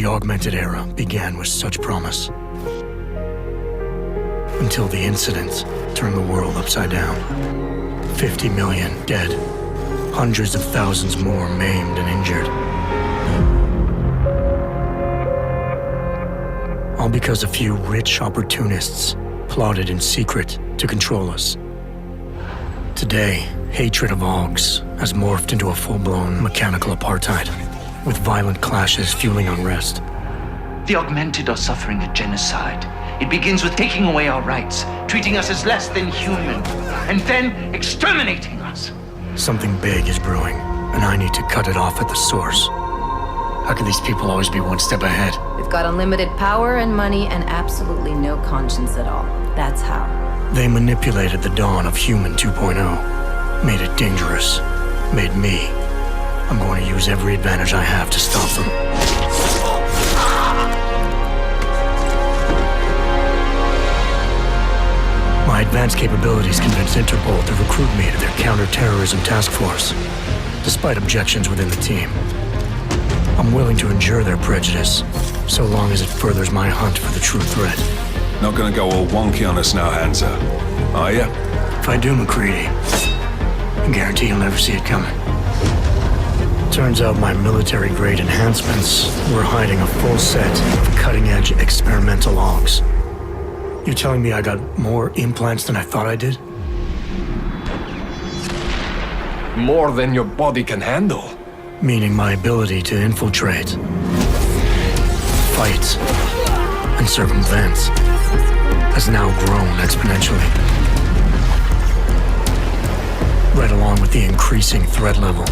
The augmented era began with such promise. Until the incident turned the world upside down. 50 million dead. Hundreds of thousands more maimed and injured. All because a few rich opportunists plotted in secret to control us. Today, hatred of Augs has morphed into a full-blown mechanical apartheid, with violent clashes fueling unrest. The augmented are suffering a genocide. It begins with taking away our rights, treating us as less than human, and then exterminating us. Something big is brewing, and I need to cut it off at the source. How can these people always be one step ahead? They've got unlimited power and money and absolutely no conscience at all. That's how. They manipulated the dawn of Human 2.0, made it dangerous, made me. I'm going to use every advantage I have to stop them. My advanced capabilities convinced Interpol to recruit me to their counter-terrorism task force, despite objections within the team. I'm willing to endure their prejudice, so long as it furthers my hunt for the true threat. Not gonna go all wonky on us now, Hansa, are ya? If I do, McCready, I guarantee you'll never see it coming. Turns out my military-grade enhancements were hiding a full set of cutting-edge experimental logs. You telling me I got more implants than I thought I did? More than your body can handle. Meaning my ability to infiltrate, fight, and circumvent has now grown exponentially. Right along with the increasing threat level.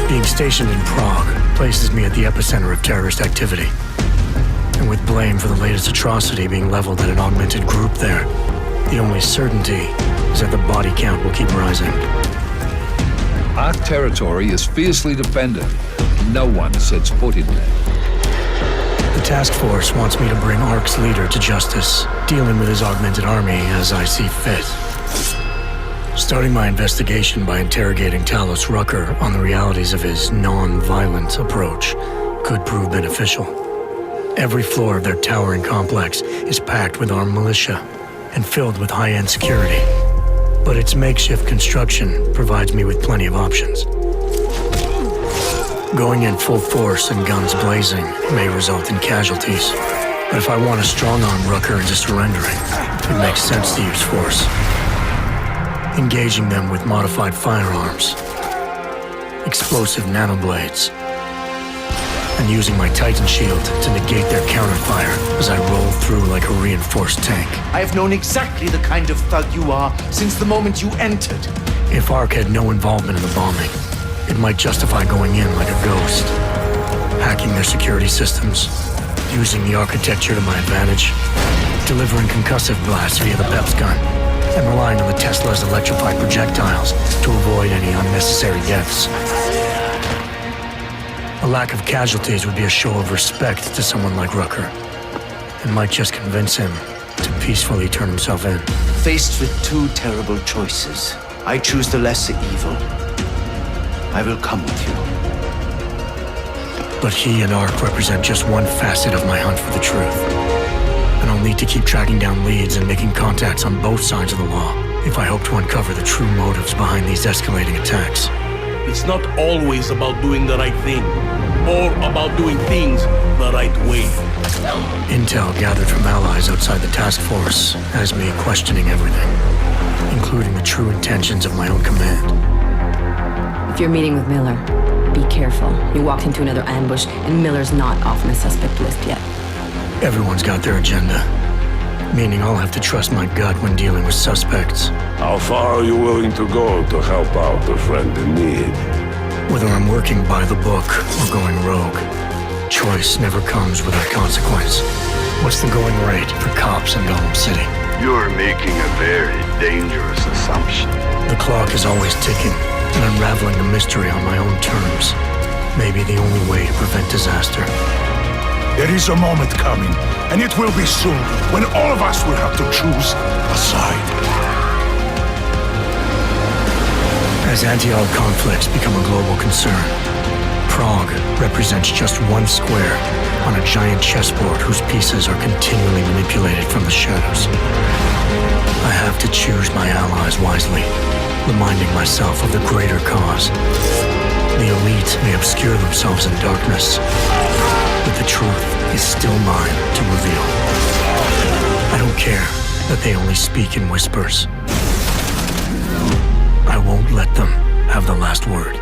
Being stationed in Prague places me at the epicenter of terrorist activity. And with blame for the latest atrocity being leveled at an augmented group there, the only certainty is that the body count will keep rising. Our territory is fiercely defended. No one sets foot in there. The task force wants me to bring ARC's leader to justice, dealing with his augmented army as I see fit. Starting my investigation by interrogating Talos Rucker on the realities of his non-violent approach could prove beneficial. Every floor of their towering complex is packed with armed militia and filled with high-end security. But its makeshift construction provides me with plenty of options. Going in full force and guns blazing may result in casualties. But if I want to strong-arm Rucker into surrendering, it makes sense to use force. Engaging them with modified firearms, explosive nanoblades, and using my Titan shield to negate their counterfire as I roll through like a reinforced tank. I have known exactly the kind of thug you are since the moment you entered. If ARC had no involvement in the bombing, it might justify going in like a ghost, hacking their security systems, using the architecture to my advantage, delivering concussive blasts via the PEPS gun, and relying on the Tesla's electrified projectiles to avoid any unnecessary deaths. A lack of casualties would be a show of respect to someone like Rucker, and might just convince him to peacefully turn himself in. Faced with two terrible choices, I choose the lesser evil. I will come with you. But he and ARC represent just one facet of my hunt for the truth. And I'll need to keep tracking down leads and making contacts on both sides of the law if I hope to uncover the true motives behind these escalating attacks. It's not always about doing the right thing, or about doing things the right way. Intel gathered from allies outside the task force has me questioning everything, including the true intentions of my own command. If you're meeting with Miller, be careful. You walked into another ambush, and Miller's not off my suspect list yet. Everyone's got their agenda, meaning I'll have to trust my gut when dealing with suspects. How far are you willing to go to help out a friend in need? Whether I'm working by the book or going rogue, choice never comes without consequence. What's the going rate for cops in Gotham City? You're making a very dangerous assumption. The clock is always ticking, and unraveling the mystery on my own terms may be the only way to prevent disaster. There is a moment coming, and it will be soon, when all of us will have to choose a side. As anti-Ark conflicts become a global concern, Prague represents just one square on a giant chessboard whose pieces are continually manipulated from the shadows. I have to choose my allies wisely, reminding myself of the greater cause. The elite may obscure themselves in darkness, but the truth is still mine to reveal. I don't care that they only speak in whispers. I won't let them have the last word.